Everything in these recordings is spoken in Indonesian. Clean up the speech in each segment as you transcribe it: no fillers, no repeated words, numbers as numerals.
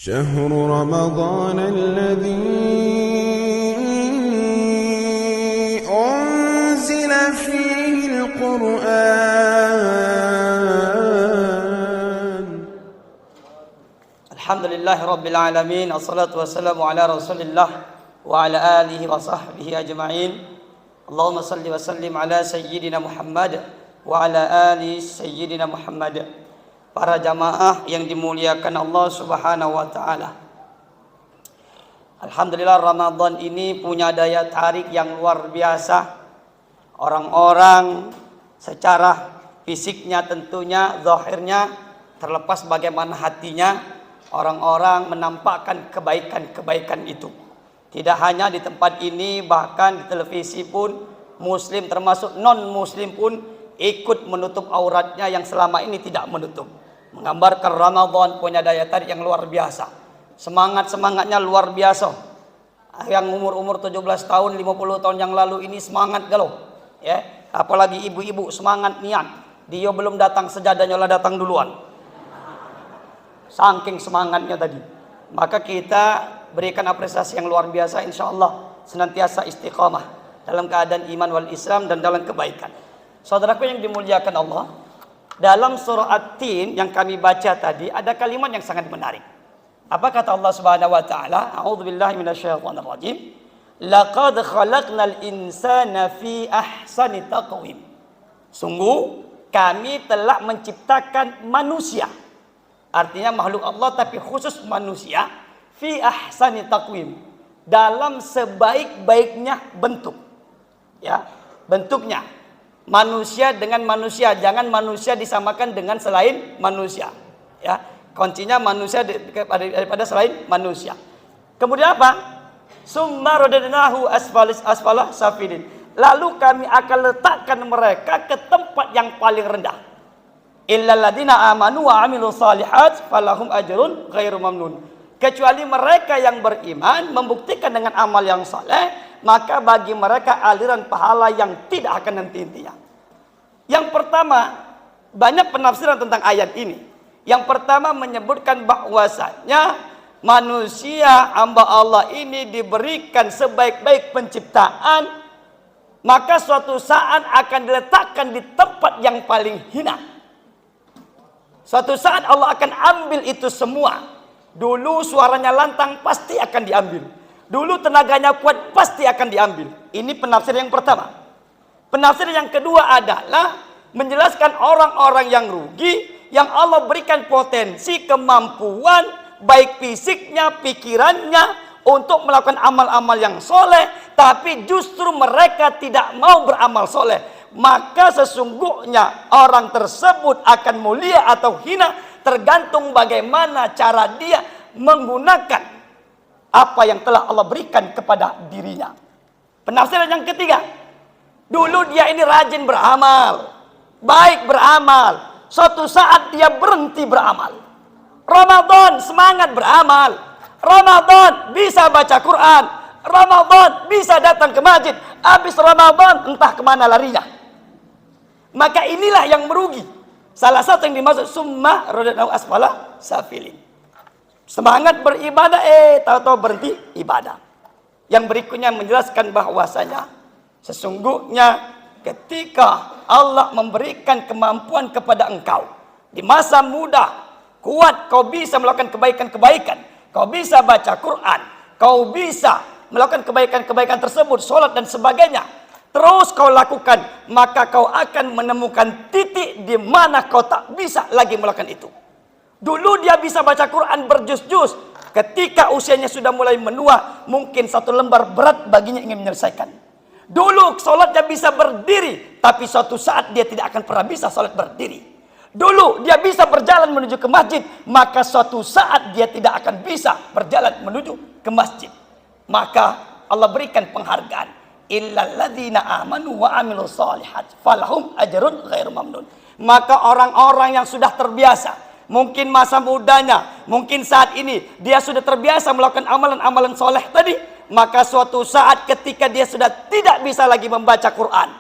شهر رمضان الذي أنزل فيه القرآن. الحمد لله رب العالمين، الصلاة والسلام على رسول الله وعلى آله وصحبه أجمعين. اللهم صل وسلم على سيدنا Muhammad wa ala ali sayyidina Muhammad. Para jamaah yang dimuliakan Allah Subhanahu wa taala. Alhamdulillah, Ramadan ini punya daya tarik yang luar biasa. Orang-orang secara fisiknya tentunya, zahirnya terlepas bagaimana hatinya, orang-orang menampakkan kebaikan-kebaikan itu. Tidak hanya di tempat ini, bahkan di televisi pun muslim termasuk non-muslim pun ikut menutup auratnya yang selama ini tidak menutup. Menggambarkan Ramadan punya daya tarik yang luar biasa. Semangatnya luar biasa. Yang umur 17 tahun, 50 tahun yang lalu ini semangat galau. Ya, apalagi ibu-ibu semangat niat. Dia belum datang sejadahnya lah datang duluan. Saking semangatnya tadi. Maka kita berikan apresiasi yang luar biasa, insyaallah senantiasa istiqamah dalam keadaan iman wal Islam dan dalam kebaikan. Saudaraku yang dimuliakan Allah, dalam surah At-Tin yang kami baca tadi ada kalimat yang sangat menarik. Apa kata Allah Subhanahu wa taala? A'udzubillahi minasyaitonir rajim. Laqad khalaqnal insana fi ahsani taqwim. Sungguh kami telah menciptakan manusia. Artinya makhluk Allah tapi khusus manusia fi ahsani taqwim, dalam sebaik-baiknya bentuk. Ya, bentuknya. Manusia dengan manusia, jangan manusia disamakan dengan selain manusia. Ya, kuncinya manusia daripada selain manusia. Kemudian apa? Summa radadnahu asfala safilin. Lalu kami akan letakkan mereka ke tempat yang paling rendah. Illal ladzina amanu wa amilus shalihat falahum ajrun ghairu mamnun. Kecuali mereka yang beriman membuktikan dengan amal yang saleh, maka bagi mereka aliran pahala yang tidak akan henti-hentinya. Yang pertama, banyak penafsiran tentang ayat ini. Yang pertama menyebutkan bahwasanya manusia hamba Allah ini diberikan sebaik-baik penciptaan, maka suatu saat akan diletakkan di tempat yang paling hina. Suatu saat Allah akan ambil itu semua. Dulu suaranya lantang pasti akan diambil. Dulu tenaganya kuat pasti akan diambil. Ini penafsiran yang pertama. Penafsiran yang kedua adalah menjelaskan orang-orang yang rugi, yang Allah berikan potensi, kemampuan, baik fisiknya, pikirannya, untuk melakukan amal-amal yang soleh, tapi justru mereka tidak mau beramal soleh. Maka sesungguhnya orang tersebut akan mulia atau hina, tergantung bagaimana cara dia menggunakan apa yang telah Allah berikan kepada dirinya. Penafsiran yang ketiga, dulu dia ini rajin beramal, baik beramal, suatu saat dia berhenti beramal. Ramadan semangat beramal, Ramadan bisa baca Quran, Ramadan bisa datang ke masjid, habis Ramadan entah kemana larinya. Maka inilah yang merugi. Salah satu yang dimaksud summa radadnahu asfala safilin. Semangat beribadah, tahu-tahu berhenti ibadah. Yang berikutnya menjelaskan bahwasanya sesungguhnya ketika Allah memberikan kemampuan kepada engkau di masa muda, kuat, kau bisa melakukan kebaikan-kebaikan, kau bisa baca Quran, kau bisa melakukan kebaikan-kebaikan tersebut, sholat dan sebagainya, terus kau lakukan, maka kau akan menemukan titik di mana kau tak bisa lagi melakukan itu. Dulu dia bisa baca Quran berjus-jus, ketika usianya sudah mulai menua, mungkin satu lembar berat baginya ingin menyelesaikan. Dulu sholatnya bisa berdiri, tapi suatu saat dia tidak akan pernah bisa sholat berdiri. Dulu dia bisa berjalan menuju ke masjid, maka suatu saat dia tidak akan bisa berjalan menuju ke masjid. Maka Allah berikan penghargaan. Illal ladzina amanu wa amilus shalihat falahum ajrun ghairu mamnun. Maka orang-orang yang sudah terbiasa, mungkin masa mudanya, mungkin saat ini dia sudah terbiasa melakukan amalan-amalan soleh tadi, maka suatu saat ketika dia sudah tidak bisa lagi membaca Quran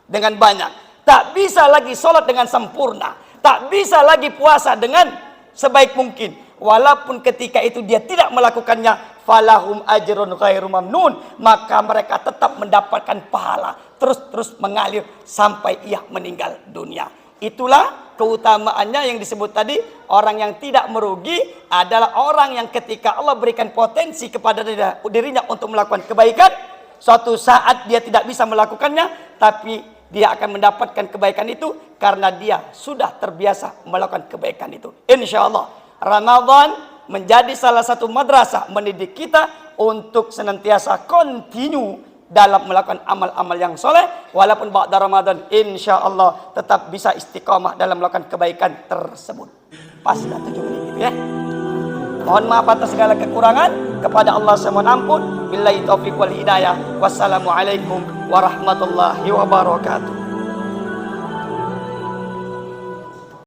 dengan banyak, tak bisa lagi sholat dengan sempurna, tak bisa lagi puasa dengan sebaik mungkin, walaupun ketika itu dia tidak melakukannya, falahum ajrun ghairu mamnun, maka mereka tetap mendapatkan pahala terus mengalir sampai ia meninggal dunia. Itulah keutamaannya yang disebut tadi, orang yang tidak merugi adalah orang yang ketika Allah berikan potensi kepada dirinya untuk melakukan kebaikan, suatu saat dia tidak bisa melakukannya, tapi dia akan mendapatkan kebaikan itu karena dia sudah terbiasa melakukan kebaikan itu. Insya Allah Ramadan menjadi salah satu madrasah mendidik kita untuk senantiasa continue dalam melakukan amal-amal yang soleh, walaupun ba'da Ramadan insya Allah tetap bisa istiqomah dalam melakukan kebaikan tersebut. Pas sudah 7 menit gitu ya. Mohon maaf atas segala kekurangan, kepada Allah saya mohon ampun. Billahi taufiq wal hidayah. Wassalamualaikum warahmatullahi wabarakatuh.